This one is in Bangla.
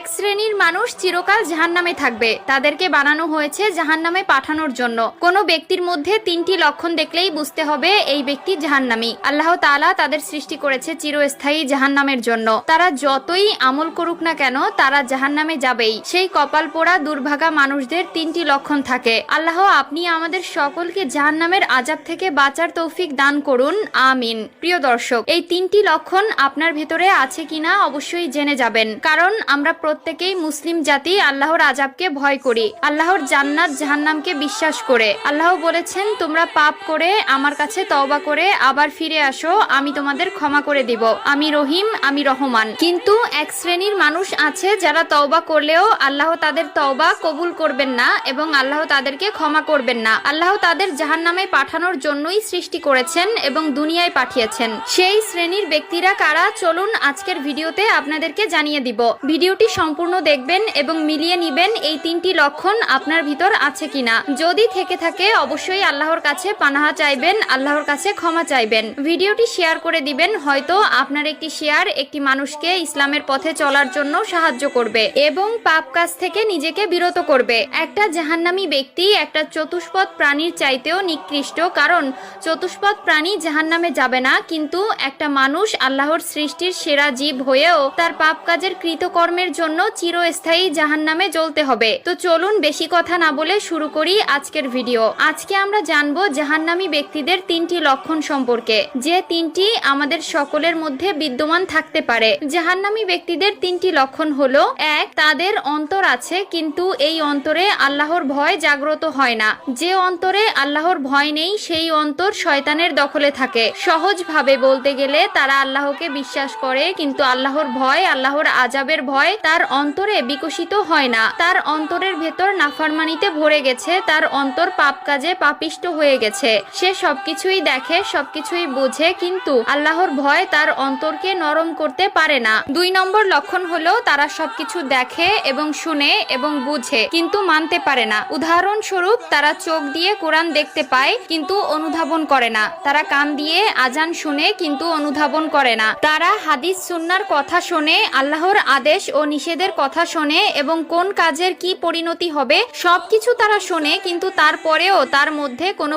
এক শ্রেণীর মানুষ চিরকাল জাহান্নামে থাকবে, তাদেরকে বানানো হয়েছে জাহান্নামে পাঠানোর জন্য। কোনো ব্যক্তির মধ্যে তিনটি লক্ষণ দেখলেই বুঝতে হবে এই ব্যক্তি জাহান্নামী। আল্লাহ তাআলা তাদের সৃষ্টি করেছে চিরস্থায়ী জাহান্নামের জন্য। তারা যতই আমল করুক না কেন তারা জাহান্নামে যাবেই। সেই কপাল পোড়া দুর্ভাগা মানুষদের তিনটি লক্ষণ থাকে। আল্লাহ আপনি আমাদের সকলকে জাহান্নামের আযাব থেকে বাঁচার তৌফিক দান করুন, আমিন। প্রিয় দর্শক, এই তিনটি লক্ষণ আপনার ভেতরে আছে কিনা অবশ্যই জেনে যাবেন, কারণ আমরা প্রত্যেকেই মুসলিম জাতি আল্লাহর আযাবকে ভয় করি, আল্লাহর জান্নাত জাহান্নামকে বিশ্বাস করে। আল্লাহ বলেছেন, তোমরা পাপ করে আমার কাছে তওবা করে আবার ফিরে আসো, আমি তোমাদের ক্ষমা করে দিব, আমি রহিম, আমি রহমান। কিন্তু এক শ্রেণীর মানুষ আছে যারা তওবা করলেও আল্লাহ তাদের তওবা কবুল করবেন না এবং আল্লাহ তাদেরকে ক্ষমা করবেন না। আল্লাহ তাদের জাহান্নামে পাঠানোর জন্যই সৃষ্টি করেছেন এবং দুনিয়ায় পাঠিয়েছেন। সেই শ্রেণীর ব্যক্তিরা কারা, চলুন আজকের ভিডিওতে আপনাদেরকে জানিয়ে দিব। ভিডিওটি সম্পূর্ণ দেখবেন এবং মিলিয়ে নিবেন এই তিনটি লক্ষণ আপনার ভিতর আছে কিনা। যদি থেকে থাকে অবশ্যই আল্লাহর কাছে পানাহা চাইবেন, আল্লাহর কাছে ক্ষমা চাইবেন। ভিডিওটি শেয়ার করে দিবেন, হয়তো আপনার একটি শেয়ার একটি মানুষকে ইসলামের পথে চলার জন্য সাহায্য করবে এবং পাপ কাজ থেকে নিজেকে বিরত করবে। একটা জাহান্নামী ব্যক্তি একটা চতুষ্পদ প্রাণীর চাইতেও নিকৃষ্ট, কারণ চতুষ্পদ প্রাণী জাহান্নামে যাবে না, কিন্তু একটা মানুষ আল্লাহর সৃষ্টির সেরা জীব হয়েও তার পাপ কাজের কৃতকর্মের জন্য চিরস্থায়ী জাহান্নামে জ্বলতে হবে। তো চলুন বেশি কথা না বলে শুরু করি আজকের ভিডিও। আজকে আমরা জানবো জাহান্নামী ব্যক্তিদের তিনটি লক্ষণ সম্পর্কে, যে তিনটি আমাদের সকলের মধ্যে বিদ্যমান থাকতে পারে। জাহান্নামী ব্যক্তিদের তিনটি লক্ষণ হলো, এক, তাদের অন্তর আছে কিন্তু এই অন্তরে আল্লাহর ভয় জাগ্রত হয় না। যে অন্তরে আল্লাহর ভয় নেই সেই অন্তর শয়তানের দখলে থাকে। সহজভাবে বলতে গেলে তারা আল্লাহকে বিশ্বাস করে কিন্তু আল্লাহর ভয়, আল্লাহর আযাবের ভয় তার অন্তরে বিকশিত হয় না। তার অন্তরের ভেতর নাফরমানিতে ভরে গেছে, তার অন্তর পাপ কাজে পাপিষ্ট হয়ে গেছে। সে সবকিছুই দেখে, সবকিছুই বোঝে, কিন্তু আল্লাহর ভয় তার অন্তরকে নরম করতে পারে না। দুই নম্বর লক্ষণ হলো, তারা সবকিছু দেখে এবং শুনে এবং বুঝে কিন্তু মানতে পারে না। উদাহরণস্বরূপ, তারা চোখ দিয়ে কোরআন দেখতে পায় কিন্তু অনুধাবন করে না। তারা কান দিয়ে আজান শুনে কিন্তু অনুধাবন করে না। তারা হাদিস সুন্নাহর কথা শোনে, আল্লাহর আদেশ ও নিষেধের কথা শোনে এবং কোন কাজের কি পরিণতি হবে সবকিছু তারা শোনে, কিন্তু তারপরেও তার মধ্যে কোনো